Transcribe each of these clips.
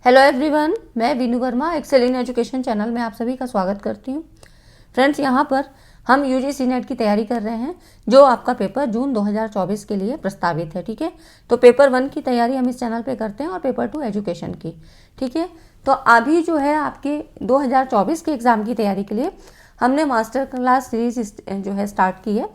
Hello everyone, मैं Veenu Verma excel in education channel में आप सभी का स्वागत करती हूँ। फ्रेंड्स, यहाँ पर हम यूजीसी नेट की तैयारी कर रहे हैं, जो आपका पेपर जून 2024 के लिए प्रस्तावित है। ठीक है, तो पेपर 1 की तैयारी हम इस चैनल पे करते हैं और पेपर 2 एजुकेशन की। ठीक है, तो अभी जो है आपके 2024 के एग्ज़ाम की तैयारी के लिए हमने मास्टर क्लास सीरीज जो है स्टार्ट की है।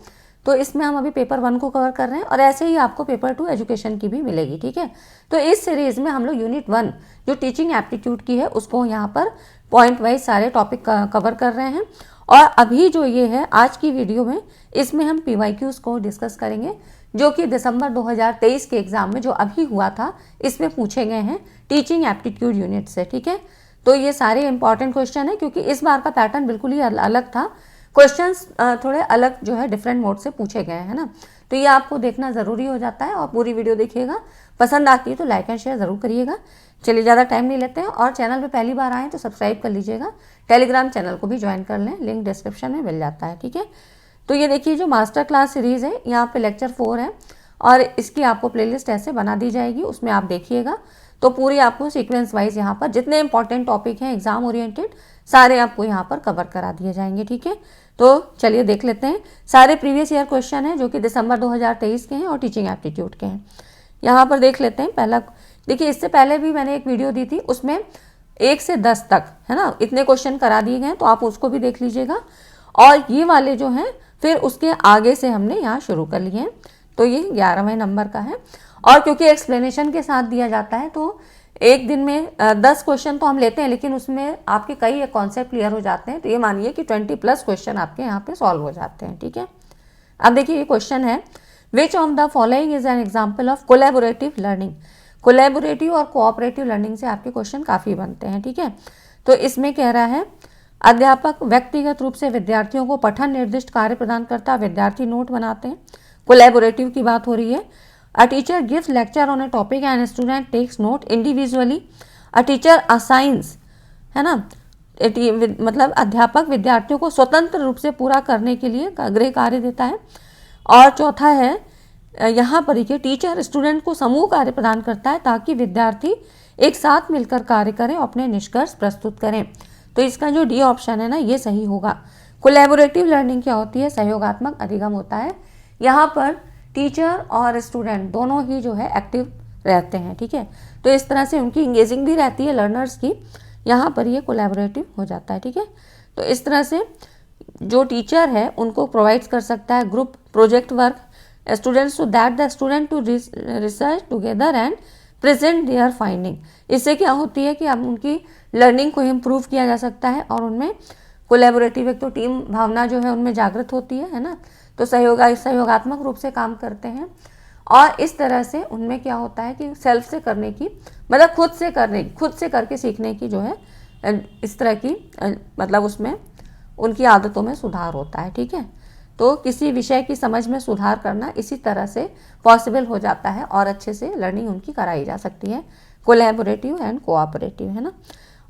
तो इसमें हम अभी पेपर 1 को कवर कर रहे हैं और ऐसे ही आपको पेपर 2 एजुकेशन की भी मिलेगी। ठीक है, तो इस सीरीज़ में हम लोग यूनिट 1 जो टीचिंग एप्टीट्यूड की है उसको यहाँ पर पॉइंट वाइज सारे टॉपिक कवर कर रहे हैं। और अभी जो ये है आज की वीडियो में, इसमें हम PYQs को डिस्कस करेंगे, जो कि दिसंबर 2023 के एग्ज़ाम में जो अभी हुआ था इसमें पूछे गए हैं टीचिंग एप्टीट्यूड यूनिट से। ठीक है, तो ये सारे इंपॉर्टेंट क्वेश्चन है, क्योंकि इस बार का पैटर्न बिल्कुल ही अलग था। क्वेश्चंस थोड़े अलग जो है डिफरेंट मोड से पूछे गए हैं ना, तो ये आपको देखना ज़रूरी हो जाता है और पूरी वीडियो देखिएगा। पसंद आती है तो लाइक एंड शेयर ज़रूर करिएगा। चलिए, ज़्यादा टाइम नहीं लेते हैं और चैनल पे पहली बार आएँ तो सब्सक्राइब कर लीजिएगा। टेलीग्राम चैनल को भी ज्वाइन कर लें, लिंक डिस्क्रिप्शन में मिल जाता है। ठीक है, तो ये देखिए जो मास्टर क्लास सीरीज़ है, यहाँ पे लेक्चर 4 है और इसकी आपको प्लेलिस्ट ऐसे बना दी जाएगी, उसमें आप देखिएगा तो पूरी आपको सीक्वेंस वाइज यहाँ पर जितने इंपॉर्टेंट टॉपिक हैं एग्जाम ओरिएंटेड सारे आपको यहाँ पर कवर करा दिए जाएंगे। ठीक है, तो चलिए देख लेते हैं। सारे प्रीवियस ईयर क्वेश्चन हैं जो कि दिसंबर 2023 के हैं और टीचिंग एप्टीट्यूड के हैं। यहाँ पर देख लेते हैं। पहला देखिए, इससे पहले भी मैंने एक वीडियो दी थी, उसमें 1 से 10 तक है ना इतने क्वेश्चन करा दिए गए हैं, तो आप उसको भी देख लीजिएगा। और ये वाले जो हैं फिर उसके आगे से हमने यहाँ शुरू कर लिए हैं, तो ये 11वें नंबर का है। और क्योंकि एक्सप्लेनेशन के साथ दिया जाता है तो एक दिन में 10 क्वेश्चन तो हम लेते हैं, लेकिन उसमें आपके कई कॉन्सेप्ट क्लियर हो जाते हैं, तो ये मानिए कि 20+ क्वेश्चन आपके यहाँ पे सॉल्व हो जाते हैं। ठीक है, अब देखिए ये क्वेश्चन है, विच of the following is an example of collaborative learning. Collaborative और कोऑपरेटिव लर्निंग से आपके क्वेश्चन काफ़ी बनते हैं। ठीक है, तो इसमें कह रहा है अध्यापक व्यक्तिगत रूप से विद्यार्थियों को पठन निर्दिष्ट कार्य प्रदान करता, विद्यार्थी नोट बनाते हैं। कोलैबोरेटिव की बात हो रही है। A teacher gives lecture on a topic and a student takes note individually. A teacher assigns, है ना, मतलब अध्यापक विद्यार्थियों को स्वतंत्र रूप से पूरा करने के लिए गृह कार्य देता है। और चौथा है यहाँ पर देखिए, टीचर स्टूडेंट को समूह कार्य प्रदान करता है ताकि विद्यार्थी एक साथ मिलकर कार्य करें और अपने निष्कर्ष प्रस्तुत करें। तो इसका जो डी ऑप्शन है ना, ये सही होगा। कोलैबोरेटिव लर्निंग क्या होती है? सहयोगात्मक अधिगम होता है। यहाँ पर टीचर और स्टूडेंट दोनों ही जो है एक्टिव रहते हैं। ठीक है, तो इस तरह से उनकी इंगेजिंग भी रहती है लर्नर्स की, यहाँ पर ये कोलैबोरेटिव हो जाता है। ठीक है, तो इस तरह से जो टीचर है उनको प्रोवाइड कर सकता है group project work students to that the student to research together and present their finding. इससे क्या होती है कि अब उनकी लर्निंग को इम्प्रूव किया जा सकता है और उनमें कोलैबोरेटिव एक तो टीम भावना जो है उनमें जागृत होती है ना, तो सहयोगात्मक रूप से काम करते हैं। और इस तरह से उनमें क्या होता है कि सेल्फ से करने की, मतलब खुद से करके सीखने की जो है इस तरह की मतलब उसमें उनकी आदतों में सुधार होता है। ठीक है, तो किसी विषय की समझ में सुधार करना इसी तरह से पॉसिबल हो जाता है और अच्छे से लर्निंग उनकी कराई जा सकती है। कोलैबोरेटिव एंड कोऑपरेटिव, है ना।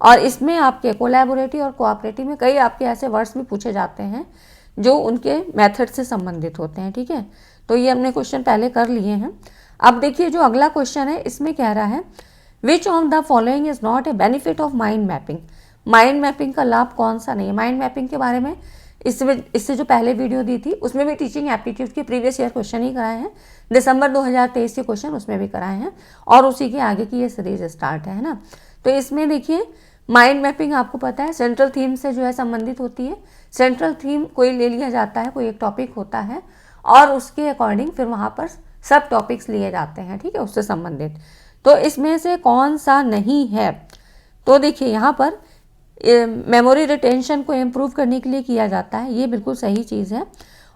और इसमें आपके कोलैबोरेटिव और कोऑपरेटिव में कई आपके ऐसे वर्ड्स भी पूछे जाते हैं जो उनके मेथड से संबंधित होते हैं। ठीक है, तो ये हमने क्वेश्चन पहले कर लिए हैं। अब देखिए जो अगला क्वेश्चन है, इसमें कह रहा है विच of the following is not a benefit of mind mapping. Mind mapping का लाभ कौन सा नहीं है? माइंड मैपिंग के बारे में इससे जो पहले वीडियो दी थी उसमें भी टीचिंग एप्टीट्यूड के प्रीवियस ईयर क्वेश्चन ही कराए हैं, दिसंबर 2023 के क्वेश्चन उसमें भी कराए हैं और उसी के आगे की ये सीरीज स्टार्ट है ना। तो इसमें देखिए माइंड मैपिंग आपको पता है सेंट्रल थीम से जो है संबंधित होती है। सेंट्रल थीम कोई ले लिया जाता है, कोई एक टॉपिक होता है और उसके अकॉर्डिंग फिर वहाँ पर सब टॉपिक्स लिए जाते हैं। ठीक है, उससे संबंधित। तो इसमें से कौन सा नहीं है? तो देखिए यहाँ पर मेमोरी रिटेंशन को इम्प्रूव करने के लिए किया जाता है, ये बिल्कुल सही चीज़ है।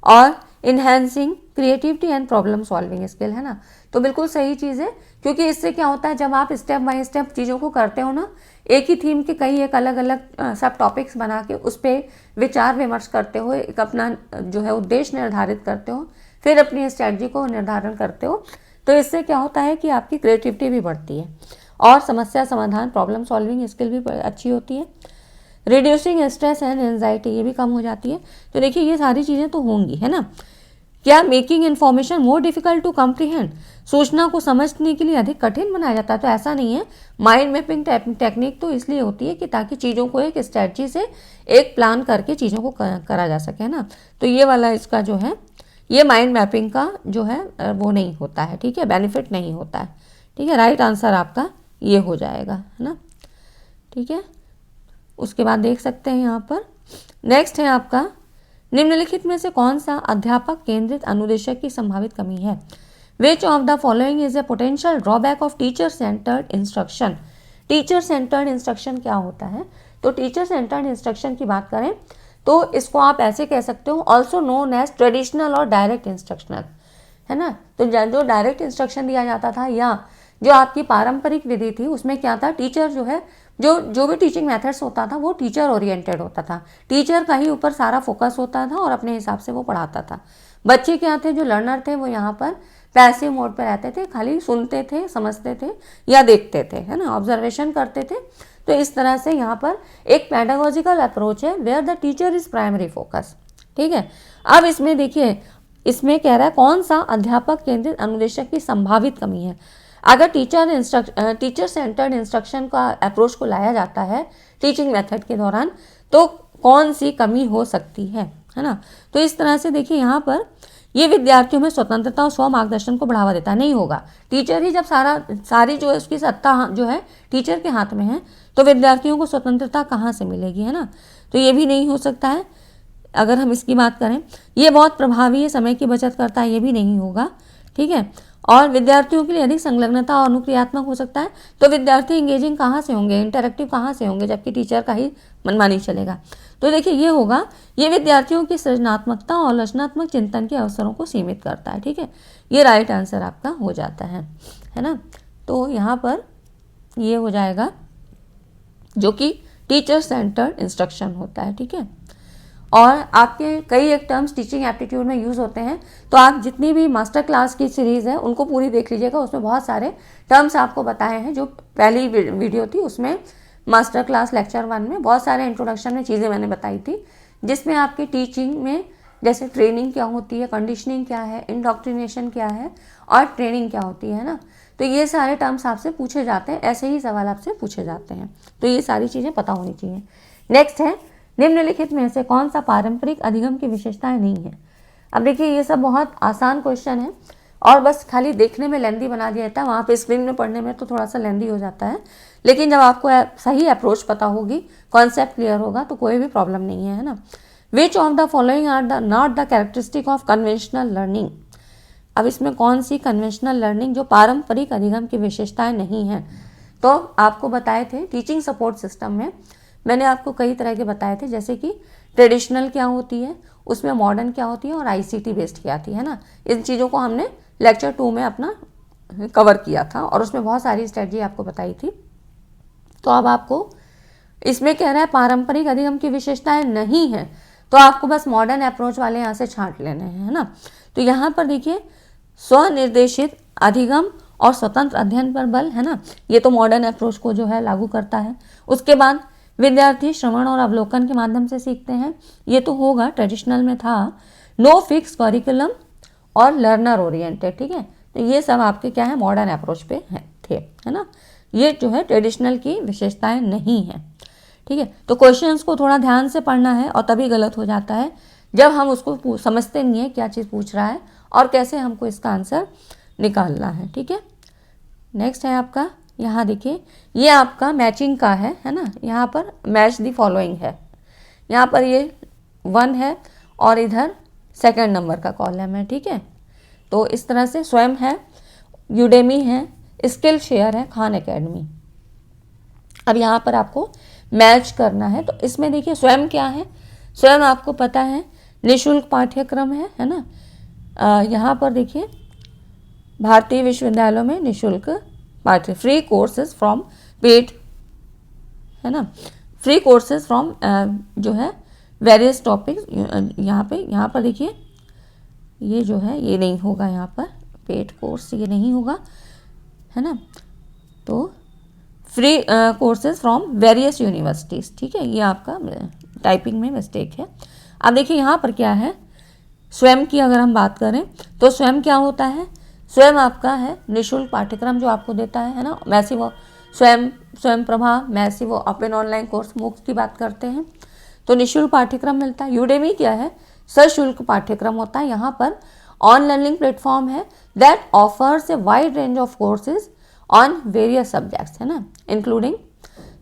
और enhancing creativity and problem solving skill, है ना, तो बिल्कुल सही चीज़ है। क्योंकि इससे क्या होता है, जब आप स्टेप बाय स्टेप चीज़ों को करते हो ना, एक ही थीम के कई एक अलग अलग सब टॉपिक्स बना के उस पर विचार विमर्श करते हो, एक अपना जो है उद्देश्य निर्धारित करते हो, फिर अपनी स्ट्रैटेजी को निर्धारण करते हो, तो इससे क्या होता है कि आपकी क्रिएटिविटी भी बढ़ती है और समस्या समाधान प्रॉब्लम सॉल्विंग स्किल भी अच्छी होती है। रिड्यूसिंग स्ट्रेस एंड एंजाइटी, ये भी कम हो जाती है। तो देखिए ये सारी चीज़ें तो होंगी, है ना। क्या making information more difficult to comprehend, सूचना को समझने के लिए अधिक कठिन बनाया जाता है? तो ऐसा नहीं है। माइंड मैपिंग टेक्निक तो इसलिए होती है कि ताकि चीज़ों को एक स्ट्रेटजी से एक प्लान करके चीज़ों को करा जा सके, है ना। तो ये वाला इसका जो है, ये माइंड मैपिंग का जो है वो नहीं होता है, ठीक है, बेनिफिट नहीं होता है, ठीक है। राइट आंसर आपका ये हो जाएगा, है ना, ठीक है। उसके बाद देख सकते हैं यहाँ पर नेक्स्ट है आपका, निम्नलिखित में से कौन सा अध्यापक केंद्रित अनुदेशक की संभावित कमी है? विच of the following is a potential drawback of teacher centred instruction. Teacher centred instruction क्या होता है? तो टीचर सेंटर्ड इंस्ट्रक्शन की बात करें तो इसको आप ऐसे कह सकते हो, ऑल्सो नोन एज ट्रेडिशनल और डायरेक्ट इंस्ट्रक्शनल, है ना। तो जो डायरेक्ट इंस्ट्रक्शन दिया जाता था या जो आपकी पारंपरिक विधि थी उसमें क्या था, टीचर जो है जो भी टीचिंग मेथड्स होता था वो टीचर ओरिएंटेड होता था, टीचर का ही ऊपर सारा फोकस होता था और अपने हिसाब से वो पढ़ाता था। बच्चे क्या थे, जो लर्नर थे वो यहाँ पर पैसिव मोड पे रहते थे, खाली सुनते थे, समझते थे या देखते थे, है ना, ऑब्जर्वेशन करते थे। तो इस तरह से यहाँ पर एक पेडागोजिकल अप्रोच है where the teacher is primary focus, ठीक है। अब इसमें देखिए, इसमें कह रहा है कौन सा अध्यापक केंद्रित अनुदेशक की संभावित कमी है। अगर टीचर सेंटर्ड इंस्ट्रक्शन का अप्रोच को लाया जाता है टीचिंग मेथड के दौरान तो कौन सी कमी हो सकती है ना। तो इस तरह से देखिए यहाँ पर ये विद्यार्थियों में स्वतंत्रता और स्व मार्गदर्शन को बढ़ावा देता नहीं होगा। टीचर ही जब सारी जो है उसकी सत्ता जो है टीचर के हाथ में है तो विद्यार्थियों को स्वतंत्रता कहाँ से मिलेगी, है ना। तो ये भी नहीं हो सकता है। अगर हम इसकी बात करें, ये बहुत प्रभावी है, समय की बचत करता है, ये भी नहीं होगा, ठीक है। और विद्यार्थियों के लिए अधिक संलग्नता और अनुक्रियात्मक हो सकता है। तो विद्यार्थी इंगेजिंग कहाँ से होंगे, इंटरेक्टिव कहाँ से होंगे, जबकि टीचर का ही मनमानी चलेगा। तो देखिए ये होगा, ये विद्यार्थियों की सृजनात्मकता और रचनात्मक चिंतन के अवसरों को सीमित करता है, ठीक है। ये राइट आंसर आपका हो जाता है ना। तो यहाँ पर ये हो जाएगा जो कि टीचर सेंटर्ड इंस्ट्रक्शन होता है, ठीक है। और आपके कई एक टर्म्स टीचिंग एप्टीट्यूड में यूज़ होते हैं, तो आप जितनी भी मास्टर क्लास की सीरीज़ है उनको पूरी देख लीजिएगा। उसमें बहुत सारे टर्म्स आपको बताए हैं। जो पहली वीडियो थी उसमें मास्टर क्लास लेक्चर 1 में बहुत सारे इंट्रोडक्शन में चीज़ें मैंने बताई थी, जिसमें आपकी टीचिंग में जैसे ट्रेनिंग क्या होती है, कंडीशनिंग क्या है, इंडोक्ट्रिनेशन क्या है और ट्रेनिंग क्या होती है ना। तो ये सारे टर्म्स आपसे पूछे जाते हैं, ऐसे ही सवाल आपसे पूछे जाते हैं। तो ये सारी चीज़ें पता होनी चाहिए। नेक्स्ट है, निम्नलिखित में से कौन सा पारंपरिक अधिगम की विशेषताएं नहीं है। अब देखिए ये सब बहुत आसान क्वेश्चन है और बस खाली देखने में लेंदी बना दिया जाता है, वहाँ पे स्क्रीन में पढ़ने में तो थोड़ा सा लेंदी हो जाता है। लेकिन जब आपको सही अप्रोच पता होगी, कॉन्सेप्ट क्लियर होगा तो कोई भी प्रॉब्लम नहीं है ना। Which of the following are the not the characteristic of conventional learning. अब इसमें कौन सी कन्वेंशनल लर्निंग जो पारंपरिक अधिगम की विशेषताएं नहीं हैं। तो आपको बताए थे टीचिंग सपोर्ट सिस्टम में मैंने आपको कई तरह के बताए थे, जैसे कि ट्रेडिशनल क्या होती है, उसमें मॉडर्न क्या होती है और आईसीटी बेस्ड क्या थी, है ना। इन चीज़ों को हमने लेक्चर 2 में अपना कवर किया था और उसमें बहुत सारी स्ट्रेटजी आपको बताई थी। तो अब आपको इसमें कह रहा है पारंपरिक अधिगम की विशेषताएं नहीं है, तो आपको बस मॉडर्न अप्रोच वाले यहाँ से छांट लेने हैं, है ना। तो यहाँ पर देखिए स्वनिर्देशित अधिगम और स्वतंत्र अध्ययन पर बल, है ना, ये तो मॉडर्न अप्रोच को जो है लागू करता है। उसके बाद विद्यार्थी श्रवण और अवलोकन के माध्यम से सीखते हैं, ये तो होगा, ट्रेडिशनल में था। नो फिक्स करिकुलम और लर्नर ओरिएंटेड, ठीक है। तो ये सब आपके क्या है, मॉडर्न अप्रोच पे थे, है ना। ये जो है ट्रेडिशनल की विशेषताएं नहीं है, ठीक है। तो क्वेश्चंस को थोड़ा ध्यान से पढ़ना है और तभी गलत हो जाता है जब हम उसको समझते नहीं है क्या चीज़ पूछ रहा है और कैसे हमको इसका आंसर निकालना है, ठीक है। नेक्स्ट है आपका, यहाँ देखिए ये आपका मैचिंग का है ना। यहाँ पर मैच दी फॉलोइंग है, यहाँ पर ये 1 है और इधर 2nd नंबर का कॉलम है, ठीक है। तो इस तरह से स्वयं है, यूडेमी है, स्किल शेयर है, खान एकेडमी। अब यहाँ पर आपको मैच करना है। तो इसमें देखिए स्वयं क्या है, स्वयं आपको पता है निःशुल्क पाठ्यक्रम है ना। यहाँ पर देखिए भारतीय विश्वविद्यालयों में निःशुल्क फ्री कोर्सेज फ्रॉम पेड, है ना, फ्री कोर्सेज फ्रॉम जो है वेरियस टॉपिक्स। यहाँ पर देखिए ये जो है ये नहीं होगा, यहाँ पर पेड कोर्स ये नहीं होगा, है ना। तो free courses from various universities, ठीक है। ये आपका टाइपिंग में मिस्टेक है। अब देखिए यहाँ पर क्या है, स्वयं की अगर हम बात करें तो स्वयं क्या होता है, स्वयं आपका है निःशुल्क पाठ्यक्रम जो आपको देता है ना, मैसिव स्वयं Prabha, massive open online course MOOCs की बात करते हैं तो निःशुल्क पाठ्यक्रम मिलता है। यूडेमी क्या है, सशुल्क पाठ्यक्रम होता है। यहाँ पर ऑन लर्निंग प्लेटफॉर्म है that offers a wide range of courses on various subjects, है ना, इंक्लूडिंग,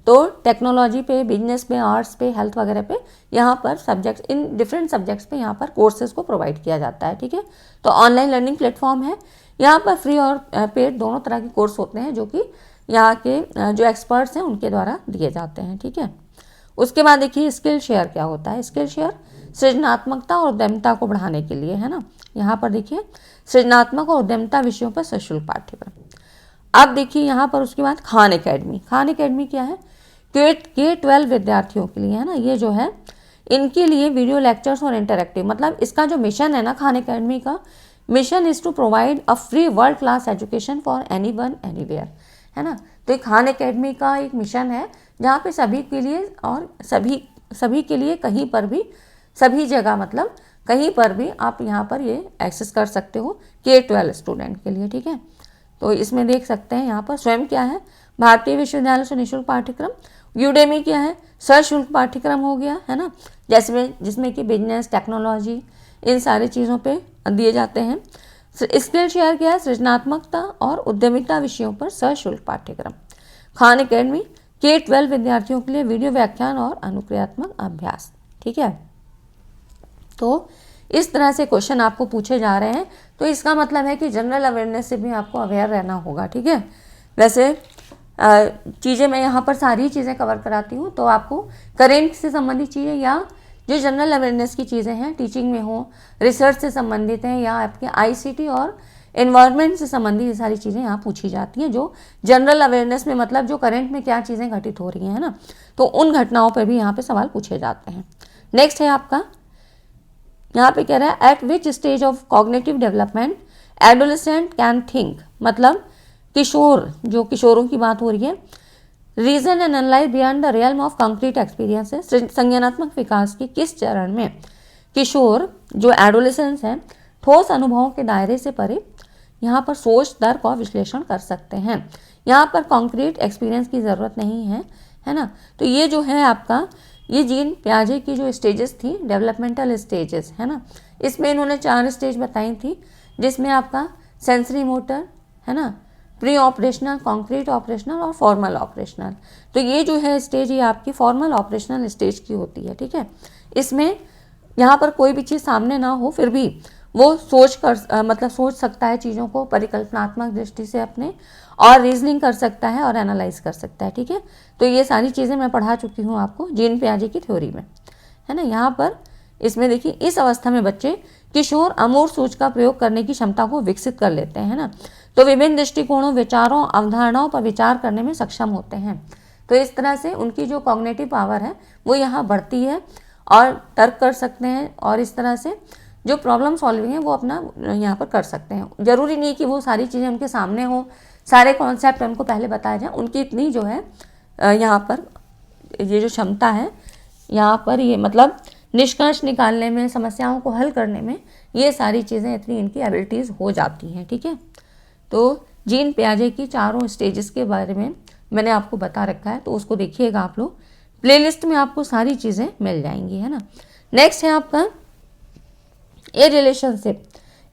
तो टेक्नोलॉजी पे, बिजनेस पे, आर्ट्स पे, हेल्थ वगैरह पे यहाँ पर सब्जेक्ट्स, इन डिफरेंट सब्जेक्ट्स पे यहाँ पर कोर्सेज को प्रोवाइड किया जाता है। ठीक है, तो ऑनलाइन लर्निंग प्लेटफॉर्म है। यहाँ पर फ्री और पेड दोनों तरह के कोर्स होते हैं जो कि यहाँ के जो एक्सपर्ट्स हैं उनके द्वारा दिए जाते हैं। ठीक है, उसके बाद देखिए स्किल शेयर क्या होता है। स्किल शेयर सृजनात्मकता और उद्यमिता को बढ़ाने के लिए, है ना। यहाँ पर देखिए सृजनात्मक और उद्यमिता विषयों पर सशुल्क पाठ्यक्रम। अब देखिए यहाँ पर उसके बाद खान एकेडमी। खान एकेडमी क्या है, K-12 विद्यार्थियों के लिए, है ना। ये जो है इनके लिए वीडियो लेक्चर्स और इंटरेक्टिव, मतलब इसका जो मिशन है ना खान एकेडमी का, mission is to provide a free world class education for anyone anywhere, है ना। तो ये खान एकेडमी का एक मिशन है जहाँ पे सभी के लिए और सभी के लिए कहीं पर भी, सभी जगह, मतलब कहीं पर भी आप यहाँ पर ये एक्सेस कर सकते हो K-12 स्टूडेंट के लिए। ठीक है, तो इसमें देख सकते हैं यहाँ पर स्वयं क्या है, भारतीय विश्वविद्यालय से निःशुल्क पाठ्यक्रम। यूडेमी क्या है, सशुल्क पाठ्यक्रम हो गया, है ना, जिसमें कि बिजनेस, टेक्नोलॉजी, इन सारी चीज़ों पे दिए जाते हैं। स्किल शेयर क्या है, सृजनात्मकता और उद्यमिता विषयों पर सशुल्क पाठ्यक्रम। खान एकेडमी K-12 विद्यार्थियों के लिए वीडियो व्याख्यान और अनुक्रियात्मक अभ्यास। ठीक है, तो इस तरह से क्वेश्चन आपको पूछे जा रहे हैं, तो इसका मतलब है कि जनरल अवेयरनेस से भी आपको अवेयर रहना होगा। ठीक है, वैसे चीज़ें मैं यहाँ पर सारी चीज़ें कवर कराती हूँ, तो आपको करेंट से संबंधित चीज़ें या जो जनरल अवेयरनेस की चीज़ें हैं, टीचिंग में हो, रिसर्च से संबंधित हैं, या आपके ICT और एनवायरनमेंट से संबंधित ये सारी चीज़ें यहाँ पूछी जाती हैं, जो जनरल अवेयरनेस में, मतलब जो करंट में क्या चीज़ें घटित हो रही हैं, है ना, तो उन घटनाओं पर भी यहाँ पे सवाल पूछे जाते हैं। नेक्स्ट है आपका, यहाँ पे कह रहा है at which stage of cognitive development adolescent can think, मतलब किशोर, जो किशोरों की बात हो रही है, reason and analyse beyond the realm of concrete experiences. संज्ञानात्मक विकास के किस चरण में किशोर, जो एडोलेसेंस हैं, ठोस अनुभवों के दायरे से परे यहाँ पर सोच, तर्क और विश्लेषण कर सकते हैं। यहाँ पर कॉन्क्रीट एक्सपीरियंस की ज़रूरत नहीं है, है ना। तो ये जो है आपका, ये जीन पियाजे की जो स्टेजेस थी, डेवलपमेंटल स्टेजेस, है ना, इसमें इन्होंने 4 स्टेज बताई थी, जिसमें आपका सेंसरी मोटर, है ना, प्री ऑपरेशनल, कॉन्क्रीट ऑपरेशनल और फॉर्मल ऑपरेशनल। तो ये जो है स्टेज, ये आपकी फॉर्मल ऑपरेशनल स्टेज की होती है। ठीक है, इसमें यहाँ पर कोई भी चीज़ सामने ना हो, फिर भी वो मतलब सोच सकता है चीज़ों को परिकल्पनात्मक दृष्टि से अपने, और रीजनिंग कर सकता है और एनालाइज कर सकता है। ठीक है, तो ये सारी चीज़ें मैं पढ़ा चुकी हूँ आपको जीन पियाजे की थ्योरी में, है ना। यहाँ पर इसमें देखिए, इस अवस्था में बच्चे किशोर अमूर्त सोच का प्रयोग करने की क्षमता को विकसित कर लेते हैं, है ना, तो विभिन्न दृष्टिकोणों, विचारों, अवधारणाओं पर विचार करने में सक्षम होते हैं। तो इस तरह से उनकी जो कॉग्निटिव पावर है वो यहाँ बढ़ती है और तर्क कर सकते हैं, और इस तरह से जो प्रॉब्लम सॉल्विंग है वो अपना यहाँ पर कर सकते हैं। जरूरी नहीं कि वो सारी चीज़ें उनके सामने हो, सारे कॉन्सेप्ट उनको पहले बताया जाए, उनकी इतनी जो है यहाँ पर ये जो क्षमता है यहाँ पर, ये मतलब निष्कर्ष निकालने में, समस्याओं को हल करने में, ये सारी चीज़ें इतनी इनकी एबिलिटीज़ हो जाती हैं। ठीक है, तो जीन पियाजे की 4 स्टेजेस के बारे में मैंने आपको बता रखा है, तो उसको देखिएगा आप लोग, प्लेलिस्ट में आपको सारी चीज़ें मिल जाएंगी, है ना। नेक्स्ट है आपका ए relationship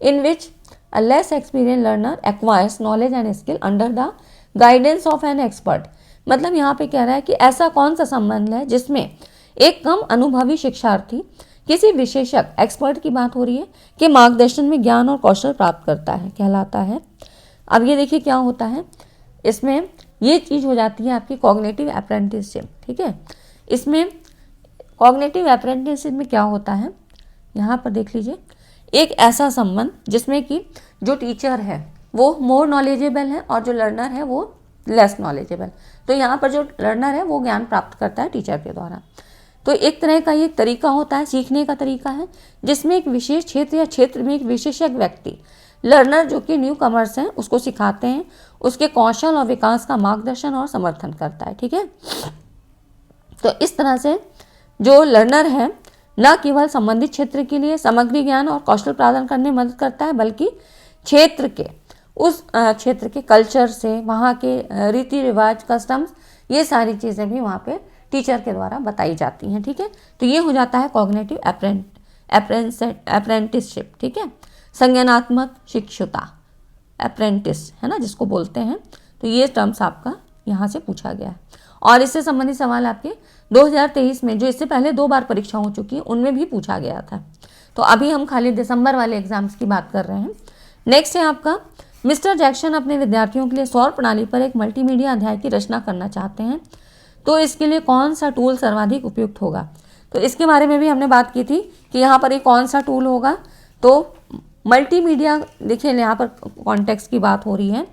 in which a less experience learner acquires knowledge and skill under the guidance of an expert. मतलब यहाँ पे कह रहा है कि ऐसा कौन सा संबंध है जिसमें एक कम अनुभवी शिक्षार्थी किसी विशेषज्ञ, एक्सपर्ट की बात हो रही है, के मार्गदर्शन में ज्ञान और कौशल प्राप्त करता है, कहलाता है। अब ये देखिए क्या होता है, इसमें ये चीज़ हो जाती है आपकी कॉग्निटिव अप्रेंटिसशिप। ठीक है, इसमें कॉग्निटिव अप्रेंटिसशिप में क्या होता है, यहाँ पर देख लीजिए, एक ऐसा संबंध जिसमें कि जो टीचर है वो मोर नॉलेजेबल है और जो लर्नर है वो लेस नॉलेजेबल। तो यहाँ पर जो लर्नर है वो ज्ञान प्राप्त करता है टीचर के द्वारा। तो एक तरह का ये तरीका होता है, सीखने का तरीका है, जिसमें एक विशेष क्षेत्र या क्षेत्र में एक विशेषज्ञ व्यक्ति, लर्नर जो कि न्यू कमर्स हैं, उसको सिखाते हैं, उसके कौशल और विकास का मार्गदर्शन और समर्थन करता है। ठीक है, तो इस तरह से जो लर्नर है न केवल संबंधित क्षेत्र के लिए सामग्री ज्ञान और कौशल प्रदान करने में मदद करता है, बल्कि क्षेत्र के उस क्षेत्र के कल्चर से, वहाँ के रीति रिवाज, कस्टम्स, ये सारी चीज़ें भी वहाँ पे टीचर के द्वारा बताई जाती हैं। ठीक है, तो ये हो जाता है कॉग्निटिव अप्रेंटिसशिप। ठीक है, संज्ञानात्मक शिक्षुता, अप्रेंटिस है ना जिसको बोलते हैं। तो ये टर्म्स आपका यहाँ से पूछा गया है। और इससे संबंधित सवाल आपके 2023 में, जो इससे पहले 2 बार परीक्षा हो चुकी है, उनमें भी पूछा गया था। तो अभी हम खाली दिसंबर वाले एग्जाम्स की बात कर रहे हैं। नेक्स्ट है आपका, मिस्टर जैक्सन अपने विद्यार्थियों के लिए सौर प्रणाली पर एक मल्टीमीडिया अध्याय की रचना करना चाहते हैं, तो इसके लिए कौन सा टूल सर्वाधिक उपयुक्त होगा। तो इसके बारे में भी हमने बात की थी कि यहाँ पर एक कौन सा टूल होगा। तो मल्टीमीडिया, देखिए यहाँ पर कॉन्टेक्स्ट की बात हो रही है,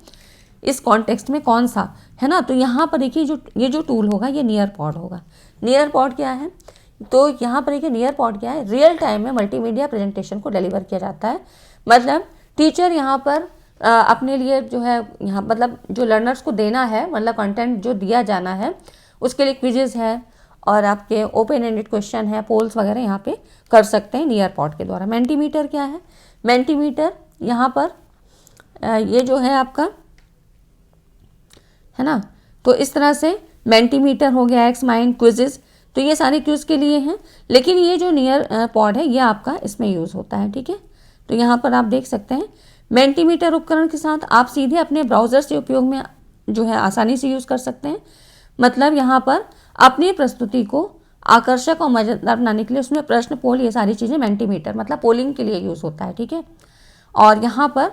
इस कॉन्टेक्स्ट में कौन सा है ना। तो यहाँ पर देखिए ये जो टूल होगा ये नियरपॉड होगा। नियरपॉड क्या है, तो यहाँ पर देखिए नियरपॉड क्या है, रियल टाइम में मल्टीमीडिया प्रेजेंटेशन को डिलीवर किया जाता है। मतलब टीचर यहाँ पर अपने लिए जो है, यहाँ मतलब जो लर्नर्स को देना है, मतलब कंटेंट जो दिया जाना है, उसके लिए क्विजेज है और आपके ओपन एंडेड क्वेश्चन है, पोल्स वगैरह यहाँ पे कर सकते हैं नियरपॉड के द्वारा। मेंटीमीटर क्या है, मेंटीमीटर यहाँ पर ये जो है आपका है ना, तो इस तरह से मेंटीमीटर हो गया, एक्स माइंड, क्विजेज, तो ये सारे क्विज के लिए हैं। लेकिन ये जो नियर पॉड है ये आपका इसमें यूज़ होता है। ठीक है, तो यहाँ पर आप देख सकते हैं मेंटीमीटर उपकरण के साथ आप सीधे अपने ब्राउज़र से उपयोग में जो है आसानी से यूज़ कर सकते हैं। मतलब यहाँ पर अपनी प्रस्तुति को आकर्षक और मज़ेदार बनाने के लिए उसमें प्रश्न, पोल, ये सारी चीज़ें मेंटीमीटर मतलब पोलिंग के लिए यूज़ होता है। ठीक है, और यहाँ पर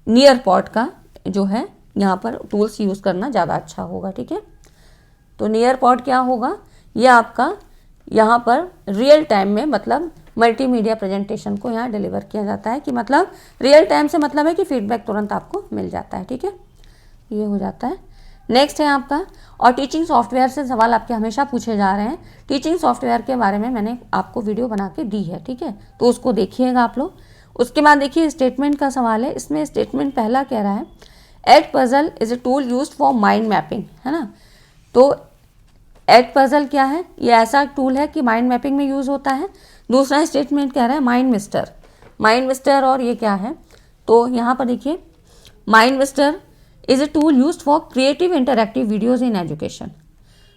नियर पॉड का जो है यहाँ पर टूल्स यूज़ करना ज़्यादा अच्छा होगा। ठीक है, तो नियर पॉड क्या होगा, ये आपका यहाँ पर रियल टाइम में मतलब मल्टीमीडिया प्रेजेंटेशन को यहाँ डिलीवर किया जाता है, कि मतलब रियल टाइम से मतलब है कि फीडबैक तुरंत आपको मिल जाता है। ठीक है, ये हो जाता है। नेक्स्ट है आपका, और टीचिंग सॉफ्टवेयर से सवाल आपके हमेशा पूछे जा रहे हैं। टीचिंग सॉफ्टवेयर के बारे में मैंने आपको वीडियो बना के दी है। ठीक है, तो उसको देखिएगा आप लोग। उसके बाद देखिए स्टेटमेंट का सवाल है। इसमें स्टेटमेंट पहला कह रहा है, Edpuzzle is a tool used for mind mapping, है ना। तो एडपजल क्या है, ये ऐसा टूल है कि माइंड मैपिंग में यूज़ होता है। दूसरा स्टेटमेंट कह रहा है माइंड मिस्टर, माइंड मिस्टर, और ये क्या है, तो यहाँ पर देखिए mind mister is a tool used for creative interactive videos in education.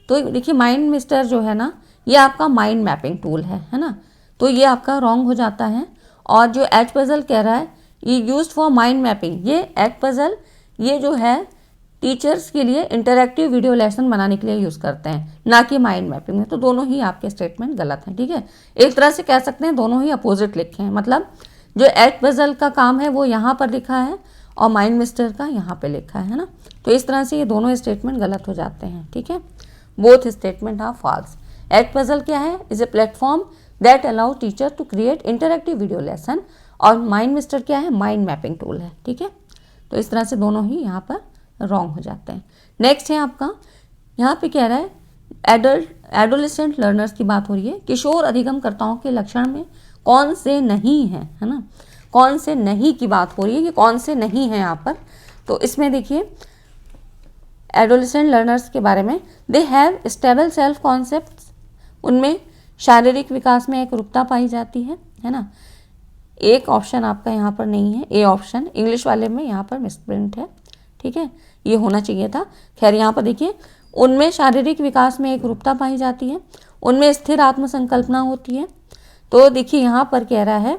तो देखिए माइंड मिस्टर जो है ना, ये आपका माइंड मैपिंग टूल है ना, तो ये आपका रॉन्ग हो जाता है। और जो एडपजल कह रहा है ये यूज्ड फॉर माइंड मैपिंग, ये एडपजल ये जो है टीचर्स के लिए इंटरैक्टिव वीडियो लेसन बनाने के लिए यूज़ करते हैं, ना कि माइंड मैपिंग में। तो दोनों ही आपके स्टेटमेंट गलत हैं। ठीक है, एक तरह से कह सकते हैं दोनों ही अपोजिट लिखे हैं। मतलब जो एडपजल का काम है वो यहाँ पर लिखा है और माइंड मिस्टर का यहाँ पे लिखा है ना, तो इस तरह से ये दोनों स्टेटमेंट गलत हो जाते हैं। ठीक है, both statement are false. Edpuzzle क्या है, is a platform that allow teacher to create interactive video lesson, और माइंड मिस्टर क्या है, माइंड मैपिंग टूल है। ठीक है, तो इस तरह से दोनों ही यहाँ पर रॉन्ग हो जाते हैं। नेक्स्ट है आपका, यहाँ पे कह रहा है एडोलेसेंट लर्नर्स की बात हो रही है। किशोर अधिगमकर्ताओं के लक्षण में कौन से नहीं हैं, है ना, कौन से नहीं की बात हो रही है कि कौन से नहीं हैं यहाँ पर। तो इसमें देखिए एडोलेसेंट लर्नर्स के बारे में, they have stable self concepts, उनमें शारीरिक विकास में एक रूपता पाई जाती है ना। एक ऑप्शन आपका यहाँ पर नहीं है, ए ऑप्शन इंग्लिश वाले में यहाँ पर मिसप्रिंट है। ठीक है, ये होना चाहिए था। खैर यहाँ पर देखिए उनमें शारीरिक विकास में एक रूपता पाई जाती है, उनमें स्थिर आत्मसंकल्पना होती है। तो देखिए यहाँ पर कह रहा है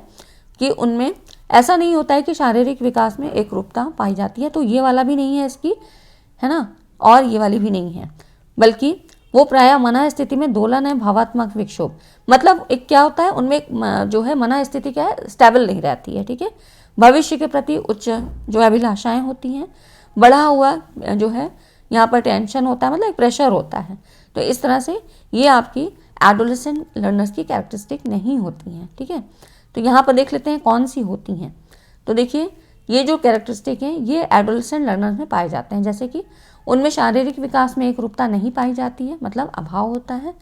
कि उनमें ऐसा नहीं होता है कि शारीरिक विकास में एक रूपता पाई जाती है, तो ये वाला भी नहीं है इसकी, है ना, और ये वाली भी नहीं है, बल्कि वो प्रायः मना स्थिति में दोलन है, भावात्मक विक्षोभ। मतलब एक क्या होता है उनमें जो है मना स्थिति क्या है, स्टेबल नहीं रहती है। ठीक है, भविष्य के प्रति उच्च जो अभिलाषाएं होती हैं, बढ़ा हुआ जो है यहाँ पर टेंशन होता है, मतलब एक प्रेशर होता है। तो इस तरह से ये आपकी एडोलेसेंट लर्नर्स की कैरेक्टरिस्टिक नहीं होती हैं। ठीक है, तो यहाँ पर देख लेते हैं कौन सी होती हैं। तो देखिए ये जो कैरेक्टरिस्टिक हैं ये एडोलेसेंट लर्नर्स में पाए जाते हैं, जैसे कि उनमें शारीरिक विकास में एक रूपता नहीं पाई जाती है, मतलब अभाव होता है।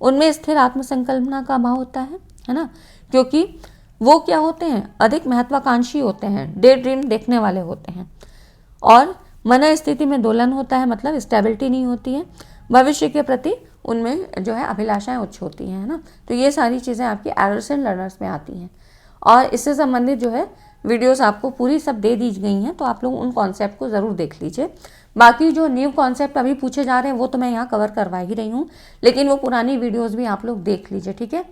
उनमें स्थिर आत्मसंकल्पना का अभाव होता है ना, क्योंकि वो क्या होते हैं, अधिक महत्वाकांक्षी होते हैं, डे ड्रीम देखने वाले होते हैं। और मन स्थिति में दोलन होता है, मतलब स्टेबिलिटी नहीं होती है। भविष्य के प्रति उनमें जो है अभिलाषाएं उच्च होती हैं, है ना। तो ये सारी चीज़ें आपकी एडल्ट्स एंड लर्नर्स में आती हैं और इससे संबंधित जो है वीडियोस आपको पूरी सब दे दी गई हैं, तो आप लोग उन कॉन्सेप्ट को ज़रूर देख लीजिए। बाकी जो न्यू कॉन्सेप्ट अभी पूछे जा रहे हैं वो तो मैं यहाँ कवर करवा ही रही हूँ, लेकिन वो पुरानी वीडियोस भी आप लोग देख लीजिए, ठीक है।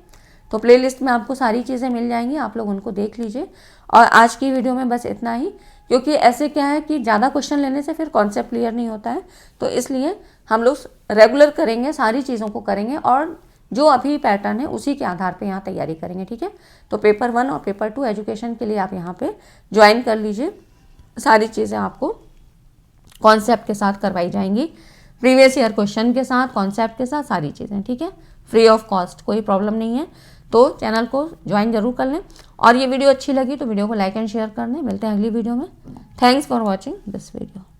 तो प्लेलिस्ट में आपको सारी चीज़ें मिल जाएंगी, आप लोग उनको देख लीजिए। और आज की वीडियो में बस इतना ही, क्योंकि ऐसे क्या है कि ज़्यादा क्वेश्चन लेने से फिर कॉन्सेप्ट क्लियर नहीं होता है, तो इसलिए हम लोग रेगुलर करेंगे, सारी चीज़ों को करेंगे और जो अभी पैटर्न है उसी के आधार पे यहाँ तैयारी करेंगे, ठीक है। तो पेपर 1 और पेपर 2 एजुकेशन के लिए आप यहाँ पे ज्वाइन कर लीजिए। सारी चीज़ें आपको कॉन्सेप्ट के साथ करवाई जाएंगी, प्रीवियस ईयर क्वेश्चन के साथ, कॉन्सेप्ट के साथ, सारी चीज़ें, ठीक है, फ्री ऑफ कॉस्ट, कोई प्रॉब्लम नहीं है। तो चैनल को ज्वाइन जरूर कर लें और ये वीडियो अच्छी लगी तो वीडियो को लाइक एंड शेयर कर दें। मिलते हैं अगली वीडियो में। Thanks for watching this video.